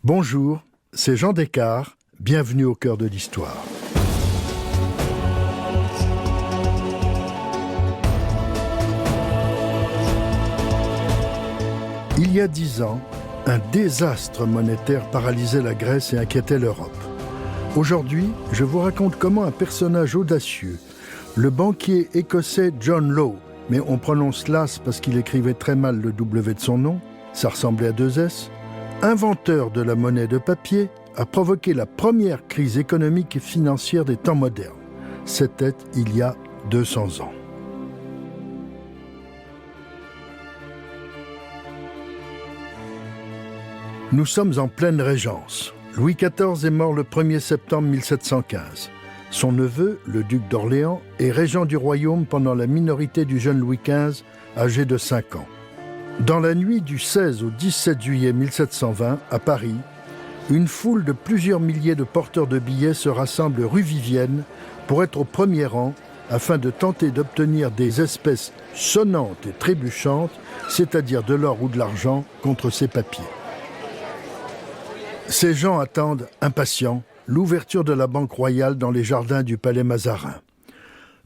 Bonjour, c'est Jean Descartes, bienvenue au cœur de l'histoire. Il y a 10 ans, un désastre monétaire paralysait la Grèce et inquiétait l'Europe. Aujourd'hui, je vous raconte comment un personnage audacieux, le banquier écossais John Law, mais on prononce Lass parce qu'il écrivait très mal le W de son nom, ça ressemblait à 2 S, inventeur de la monnaie de papier, a provoqué la première crise économique et financière des temps modernes. C'était il y a 200 ans. Nous sommes en pleine régence. Louis XIV est mort le 1er septembre 1715. Son neveu, le duc d'Orléans, est régent du royaume pendant la minorité du jeune Louis XV, âgé de 5 ans. Dans la nuit du 16 au 17 juillet 1720, à Paris, une foule de plusieurs milliers de porteurs de billets se rassemble rue Vivienne pour être au premier rang afin de tenter d'obtenir des espèces sonnantes et trébuchantes, c'est-à-dire de l'or ou de l'argent, contre ces papiers. Ces gens attendent, impatients, l'ouverture de la Banque royale dans les jardins du palais Mazarin.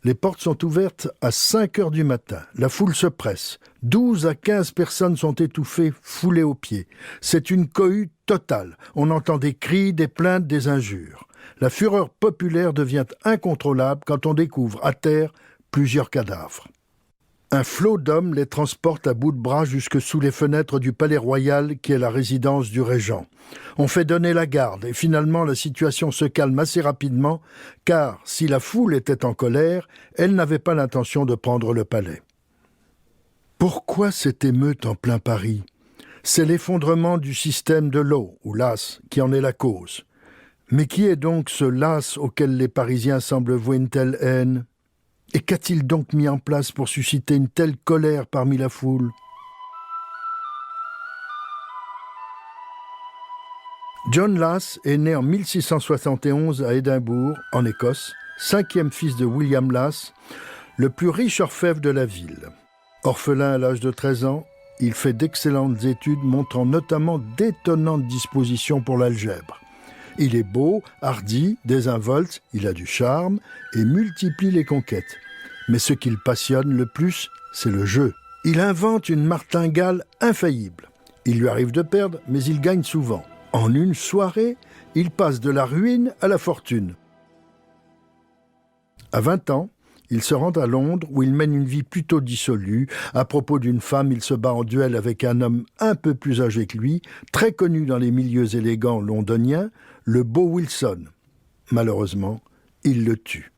Les portes sont ouvertes à 5 heures du matin. La foule se presse. 12 à 15 personnes sont étouffées, foulées aux pieds. C'est une cohue totale. On entend des cris, des plaintes, des injures. La fureur populaire devient incontrôlable quand on découvre à terre plusieurs cadavres. Un flot d'hommes les transporte à bout de bras jusque sous les fenêtres du palais royal qui est la résidence du régent. On fait donner la garde et finalement la situation se calme assez rapidement car si la foule était en colère, elle n'avait pas l'intention de prendre le palais. Pourquoi cette émeute en plein Paris ? C'est l'effondrement du système de Law, ou Lass, qui en est la cause. Mais qui est donc ce Lass auquel les Parisiens semblent vouer une telle haine ? Et qu'a-t-il donc mis en place pour susciter une telle colère parmi la foule ? John Lass est né en 1671 à Édimbourg, en Écosse, 5e fils de William Lass, le plus riche orfèvre de la ville. Orphelin à l'âge de 13 ans, il fait d'excellentes études montrant notamment d'étonnantes dispositions pour l'algèbre. Il est beau, hardi, désinvolte, il a du charme et multiplie les conquêtes. Mais ce qui le passionne le plus, c'est le jeu. Il invente une martingale infaillible. Il lui arrive de perdre, mais il gagne souvent. En une soirée, il passe de la ruine à la fortune. À 20 ans, il se rend à Londres où il mène une vie plutôt dissolue. À propos d'une femme, il se bat en duel avec un homme un peu plus âgé que lui, très connu dans les milieux élégants londoniens, le beau Wilson. Malheureusement, il le tue.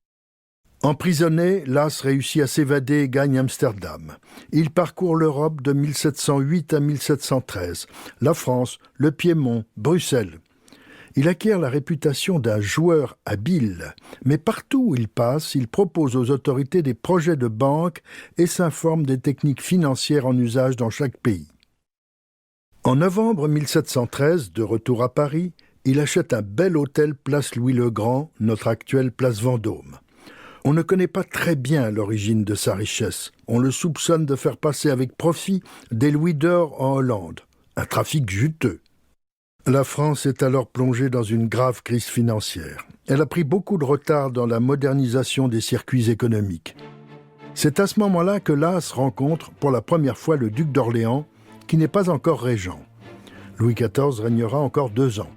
Emprisonné, Lass réussit à s'évader et gagne Amsterdam. Il parcourt l'Europe de 1708 à 1713, la France, le Piémont, Bruxelles. Il acquiert la réputation d'un joueur habile, mais partout où il passe, il propose aux autorités des projets de banque et s'informe des techniques financières en usage dans chaque pays. En novembre 1713, de retour à Paris, il achète un bel hôtel place Louis-le-Grand, notre actuelle place Vendôme. On ne connaît pas très bien l'origine de sa richesse. On le soupçonne de faire passer avec profit des louis d'or en Hollande. Un trafic juteux. La France est alors plongée dans une grave crise financière. Elle a pris beaucoup de retard dans la modernisation des circuits économiques. C'est à ce moment-là que Lass rencontre pour la première fois le duc d'Orléans, qui n'est pas encore régent. Louis XIV régnera encore 2 ans.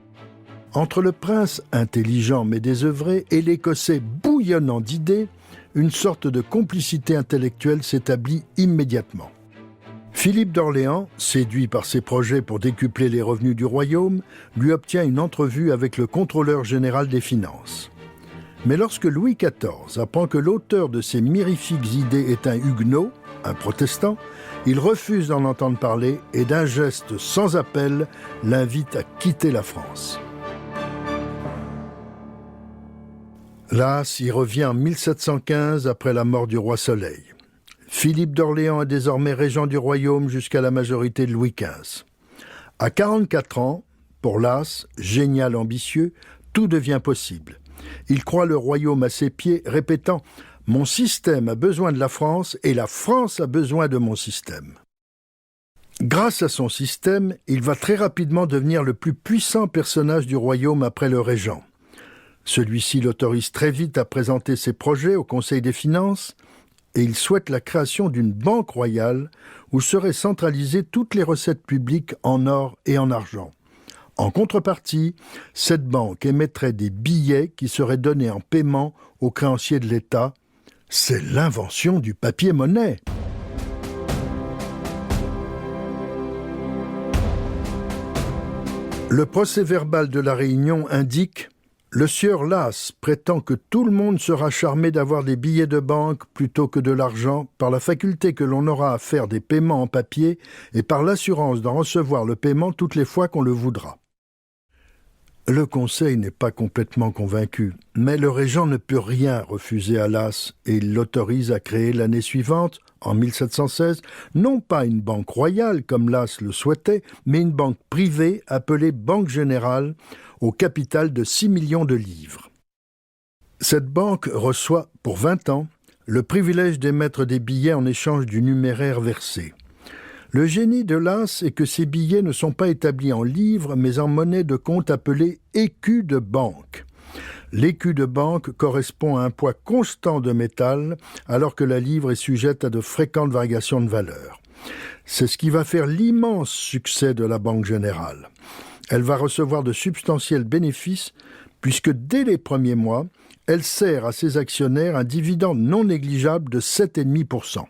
Entre le prince intelligent mais désœuvré et l'Écossais bouillonnant d'idées, une sorte de complicité intellectuelle s'établit immédiatement. Philippe d'Orléans, séduit par ses projets pour décupler les revenus du royaume, lui obtient une entrevue avec le contrôleur général des finances. Mais lorsque Louis XIV apprend que l'auteur de ces mirifiques idées est un huguenot, un protestant, il refuse d'en entendre parler et d'un geste sans appel l'invite à quitter la France. Lass y revient en 1715 après la mort du roi Soleil. Philippe d'Orléans est désormais régent du royaume jusqu'à la majorité de Louis XV. À 44 ans, pour Lass, génial ambitieux, tout devient possible. Il croit le royaume à ses pieds, répétant « Mon système a besoin de la France et la France a besoin de mon système ». Grâce à son système, il va très rapidement devenir le plus puissant personnage du royaume après le régent. Celui-ci l'autorise très vite à présenter ses projets au Conseil des finances et il souhaite la création d'une banque royale où seraient centralisées toutes les recettes publiques en or et en argent. En contrepartie, cette banque émettrait des billets qui seraient donnés en paiement aux créanciers de l'État. C'est l'invention du papier-monnaie. Le procès-verbal de la réunion indique « Le sieur Las prétend que tout le monde sera charmé d'avoir des billets de banque plutôt que de l'argent par la faculté que l'on aura à faire des paiements en papier et par l'assurance d'en recevoir le paiement toutes les fois qu'on le voudra. » Le Conseil n'est pas complètement convaincu, mais le régent ne peut rien refuser à Las et il l'autorise à créer l'année suivante, en 1716, non pas une banque royale comme Las le souhaitait, mais une banque privée appelée Banque Générale, au capital de 6 millions de livres. Cette banque reçoit, pour 20 ans, le privilège d'émettre des billets en échange du numéraire versé. Le génie de Las est que ces billets ne sont pas établis en livres, mais en monnaie de compte appelée écu de banque. L'écu de banque correspond à un poids constant de métal, alors que la livre est sujette à de fréquentes variations de valeur. C'est ce qui va faire l'immense succès de la Banque Générale. Elle va recevoir de substantiels bénéfices, puisque dès les premiers mois, elle sert à ses actionnaires un dividende non négligeable de 7,5%.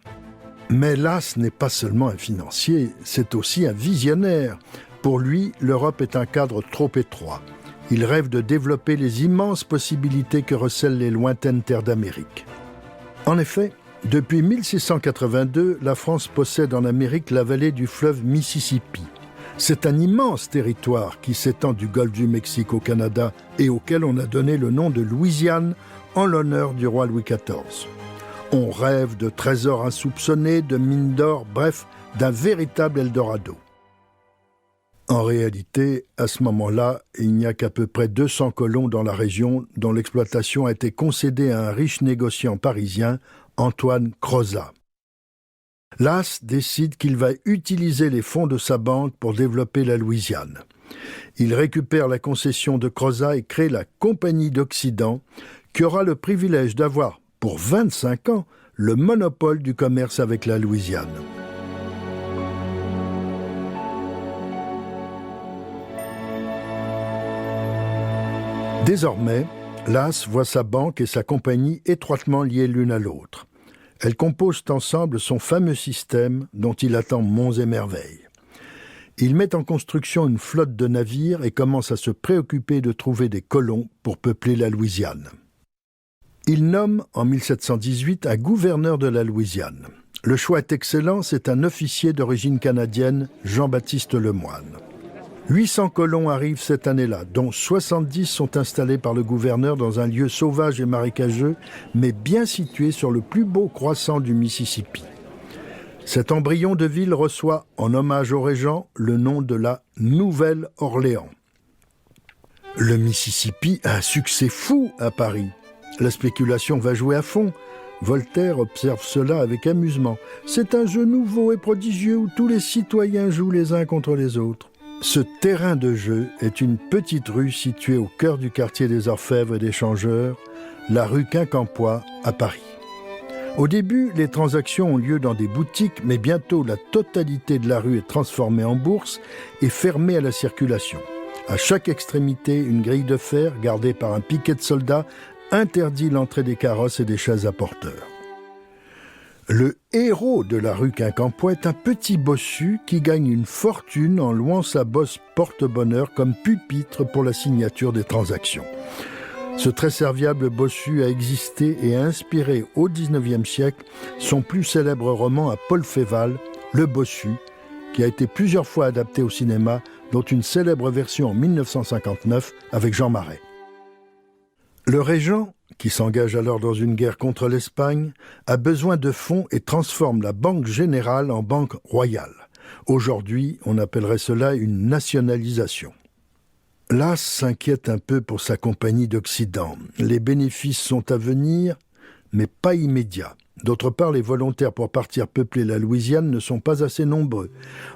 Mais Las n'est pas seulement un financier, c'est aussi un visionnaire. Pour lui, l'Europe est un cadre trop étroit. Il rêve de développer les immenses possibilités que recèlent les lointaines terres d'Amérique. En effet, depuis 1682, la France possède en Amérique la vallée du fleuve Mississippi. C'est un immense territoire qui s'étend du golfe du Mexique au Canada et auquel on a donné le nom de Louisiane en l'honneur du roi Louis XIV. On rêve de trésors insoupçonnés, de mines d'or, bref, d'un véritable Eldorado. En réalité, à ce moment-là, il n'y a qu'à peu près 200 colons dans la région dont l'exploitation a été concédée à un riche négociant parisien, Antoine Crozat. Las décide qu'il va utiliser les fonds de sa banque pour développer la Louisiane. Il récupère la concession de Crozat et crée la Compagnie d'Occident, qui aura le privilège d'avoir, pour 25 ans, le monopole du commerce avec la Louisiane. Désormais, Las voit sa banque et sa compagnie étroitement liées l'une à l'autre. Elles composent ensemble son fameux système dont il attend monts et merveilles. Il met en construction une flotte de navires et commence à se préoccuper de trouver des colons pour peupler la Louisiane. Il nomme en 1718 un gouverneur de la Louisiane. Le choix est excellent, c'est un officier d'origine canadienne, Jean-Baptiste Lemoyne. 800 colons arrivent cette année-là, dont 70 sont installés par le gouverneur dans un lieu sauvage et marécageux, mais bien situé sur le plus beau croissant du Mississippi. Cet embryon de ville reçoit, en hommage au régent, le nom de la Nouvelle-Orléans. Le Mississippi a un succès fou à Paris. La spéculation va jouer à fond. Voltaire observe cela avec amusement. C'est un jeu nouveau et prodigieux où tous les citoyens jouent les uns contre les autres. Ce terrain de jeu est une petite rue située au cœur du quartier des Orfèvres et des Changeurs, la rue Quincampoix à Paris. Au début, les transactions ont lieu dans des boutiques, mais bientôt la totalité de la rue est transformée en bourse et fermée à la circulation. À chaque extrémité, une grille de fer, gardée par un piquet de soldats, interdit l'entrée des carrosses et des chaises à porteurs. Le héros de la rue Quincampoix est un petit bossu qui gagne une fortune en louant sa bosse porte-bonheur comme pupitre pour la signature des transactions. Ce très serviable bossu a existé et a inspiré au XIXe siècle son plus célèbre roman à Paul Féval, Le Bossu, qui a été plusieurs fois adapté au cinéma, dont une célèbre version en 1959 avec Jean Marais. Le régent, qui s'engage alors dans une guerre contre l'Espagne, a besoin de fonds et transforme la Banque Générale en banque royale. Aujourd'hui, on appellerait cela une nationalisation. Las s'inquiète un peu pour sa compagnie d'Occident. Les bénéfices sont à venir, mais pas immédiats. D'autre part, les volontaires pour partir peupler la Louisiane ne sont pas assez nombreux.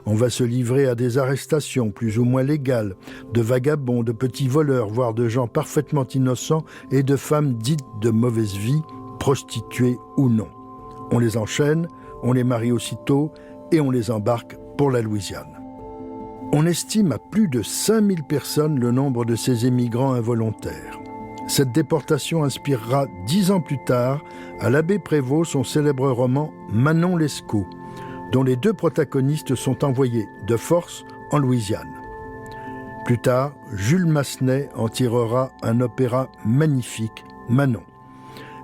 On va se livrer à des arrestations plus ou moins légales, de vagabonds, de petits voleurs, voire de gens parfaitement innocents et de femmes dites de mauvaise vie, prostituées ou non. On les enchaîne, on les marie aussitôt et on les embarque pour la Louisiane. On estime à plus de 5000 personnes le nombre de ces émigrants involontaires. Cette déportation inspirera 10 ans plus tard à l'abbé Prévost son célèbre roman Manon Lescaut, dont les 2 protagonistes sont envoyés de force en Louisiane. Plus tard, Jules Massenet en tirera un opéra magnifique, Manon.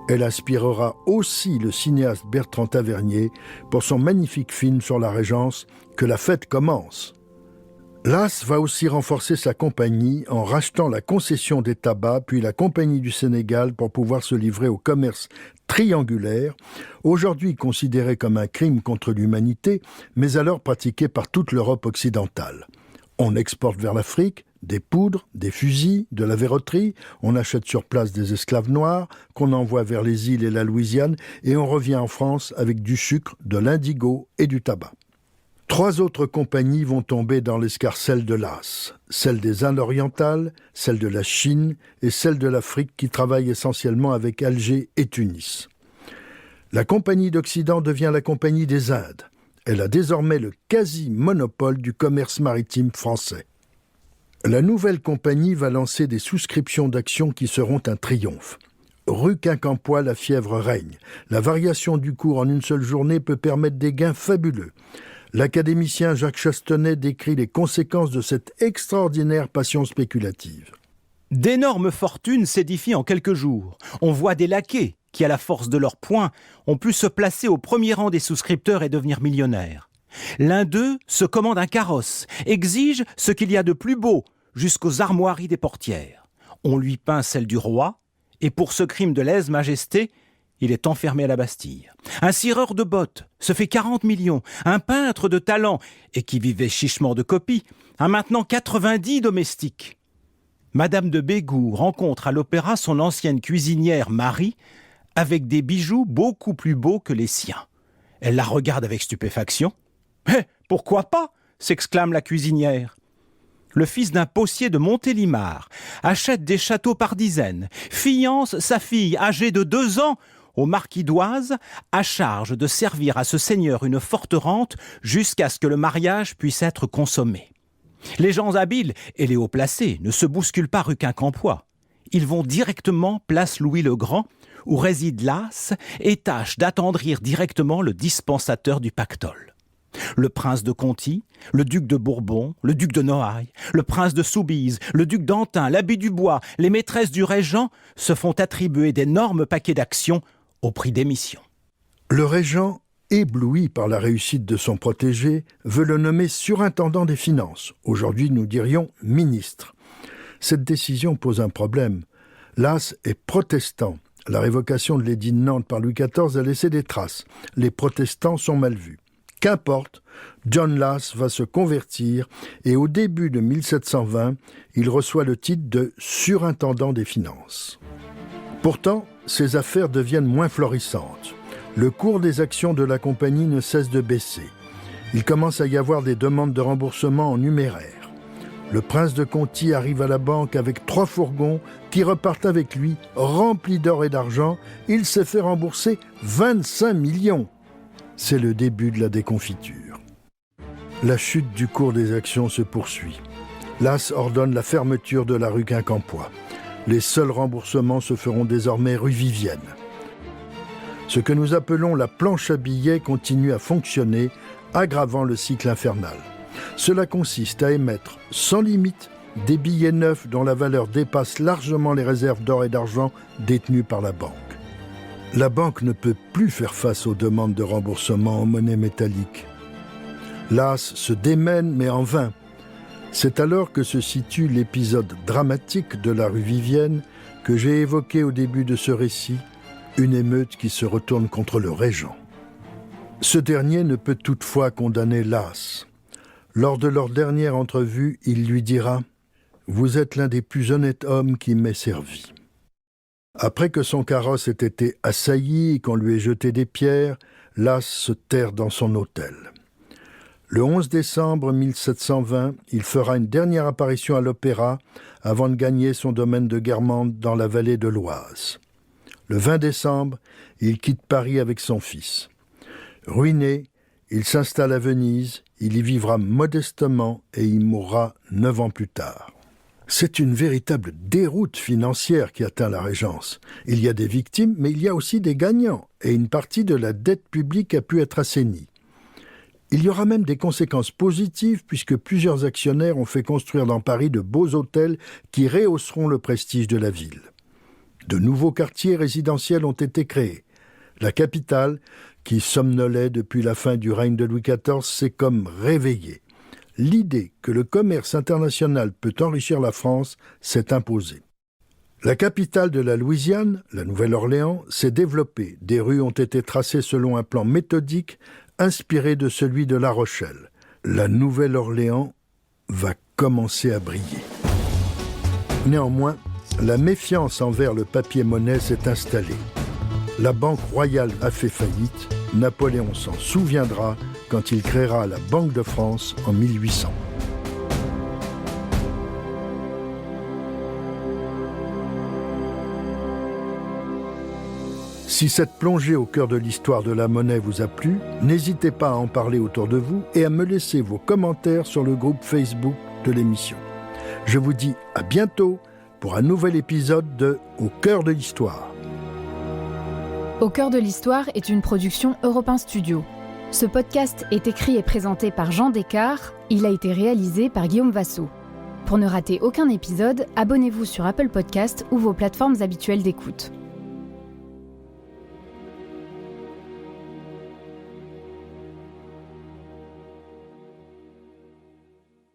Elle inspirera aussi le cinéaste Bertrand Tavernier pour son magnifique film sur la Régence « Que la fête commence ». Las va aussi renforcer sa compagnie en rachetant la concession des tabacs puis la Compagnie du Sénégal pour pouvoir se livrer au commerce triangulaire, aujourd'hui considéré comme un crime contre l'humanité, mais alors pratiqué par toute l'Europe occidentale. On exporte vers l'Afrique des poudres, des fusils, de la verroterie, on achète sur place des esclaves noirs qu'on envoie vers les îles et la Louisiane et on revient en France avec du sucre, de l'indigo et du tabac. 3 autres compagnies vont tomber dans l'escarcelle de Las, celle des Indes orientales, celle de la Chine et celle de l'Afrique qui travaille essentiellement avec Alger et Tunis. La Compagnie d'Occident devient la Compagnie des Indes. Elle a désormais le quasi-monopole du commerce maritime français. La nouvelle compagnie va lancer des souscriptions d'actions qui seront un triomphe. Rue Quincampoix, la fièvre règne. La variation du cours en une seule journée peut permettre des gains fabuleux. L'académicien Jacques Chastenay décrit les conséquences de cette extraordinaire passion spéculative. D'énormes fortunes s'édifient en quelques jours. On voit des laquais qui, à la force de leurs poings, ont pu se placer au premier rang des souscripteurs et devenir millionnaires. L'un d'eux se commande un carrosse, exige ce qu'il y a de plus beau, jusqu'aux armoiries des portières. On lui peint celle du roi, et pour ce crime de lèse-majesté, il est enfermé à la Bastille. Un cireur de bottes se fait 40 millions. Un peintre de talent, et qui vivait chichement de copies, a maintenant 90 domestiques. Madame de Bégout rencontre à l'opéra son ancienne cuisinière Marie, avec des bijoux beaucoup plus beaux que les siens. Elle la regarde avec stupéfaction. « Mais pourquoi pas ?» s'exclame la cuisinière. Le fils d'un postier de Montélimar achète des châteaux par dizaines, fiance sa fille âgée de 2 ans au marquis d'Oise, à charge de servir à ce seigneur une forte rente jusqu'à ce que le mariage puisse être consommé. Les gens habiles et les hauts placés ne se bousculent pas rue Quincampoix. Ils vont directement place Louis-le-Grand, où réside Las, et tâchent d'attendrir directement le dispensateur du pactole. Le prince de Conti, le duc de Bourbon, le duc de Noailles, le prince de Soubise, le duc d'Antin, l'abbé Dubois, les maîtresses du régent se font attribuer d'énormes paquets d'actions au prix d'émission. Le régent, ébloui par la réussite de son protégé, veut le nommer surintendant des finances. Aujourd'hui, nous dirions ministre. Cette décision pose un problème. Las est protestant. La révocation de l'édit de Nantes par Louis XIV a laissé des traces. Les protestants sont mal vus. Qu'importe, John Las va se convertir et au début de 1720, il reçoit le titre de surintendant des finances. Pourtant, ses affaires deviennent moins florissantes. Le cours des actions de la compagnie ne cesse de baisser. Il commence à y avoir des demandes de remboursement en numéraire. Le prince de Conti arrive à la banque avec 3 fourgons qui repartent avec lui, remplis d'or et d'argent. Il s'est fait rembourser 25 millions. C'est le début de la déconfiture. La chute du cours des actions se poursuit. Las ordonne la fermeture de la rue Quincampoix. Les seuls remboursements se feront désormais rue Vivienne. Ce que nous appelons la planche à billets continue à fonctionner, aggravant le cycle infernal. Cela consiste à émettre sans limite des billets neufs dont la valeur dépasse largement les réserves d'or et d'argent détenues par la banque. La banque ne peut plus faire face aux demandes de remboursement en monnaie métallique. Las se démène, mais en vain. C'est alors que se situe l'épisode dramatique de la rue Vivienne que j'ai évoqué au début de ce récit, une émeute qui se retourne contre le régent. Ce dernier ne peut toutefois condamner Las. Lors de leur dernière entrevue, il lui dira « Vous êtes l'un des plus honnêtes hommes qui m'aient servi. » Après que son carrosse ait été assailli et qu'on lui ait jeté des pierres, Las se terre dans son hôtel. Le 11 décembre 1720, il fera une dernière apparition à l'opéra avant de gagner son domaine de Guermantes dans la vallée de l'Oise. Le 20 décembre, il quitte Paris avec son fils. Ruiné, il s'installe à Venise, il y vivra modestement et il mourra 9 ans plus tard. C'est une véritable déroute financière qui atteint la Régence. Il y a des victimes, mais il y a aussi des gagnants, et une partie de la dette publique a pu être assainie. Il y aura même des conséquences positives puisque plusieurs actionnaires ont fait construire dans Paris de beaux hôtels qui rehausseront le prestige de la ville. De nouveaux quartiers résidentiels ont été créés. La capitale, qui somnolait depuis la fin du règne de Louis XIV, s'est comme réveillée. L'idée que le commerce international peut enrichir la France s'est imposée. La capitale de la Louisiane, la Nouvelle-Orléans, s'est développée. Des rues ont été tracées selon un plan méthodique inspiré de celui de La Rochelle. La Nouvelle-Orléans va commencer à briller. Néanmoins, la méfiance envers le papier-monnaie s'est installée. La Banque royale a fait faillite. Napoléon s'en souviendra quand il créera la Banque de France en 1800. Si cette plongée au cœur de l'histoire de la monnaie vous a plu, n'hésitez pas à en parler autour de vous et à me laisser vos commentaires sur le groupe Facebook de l'émission. Je vous dis à bientôt pour un nouvel épisode de Au cœur de l'histoire. Au cœur de l'histoire est une production Europe 1 Studio. Ce podcast est écrit et présenté par Jean Descartes. Il a été réalisé par Guillaume Vassaux. Pour ne rater aucun épisode, abonnez-vous sur Apple Podcasts ou vos plateformes habituelles d'écoute.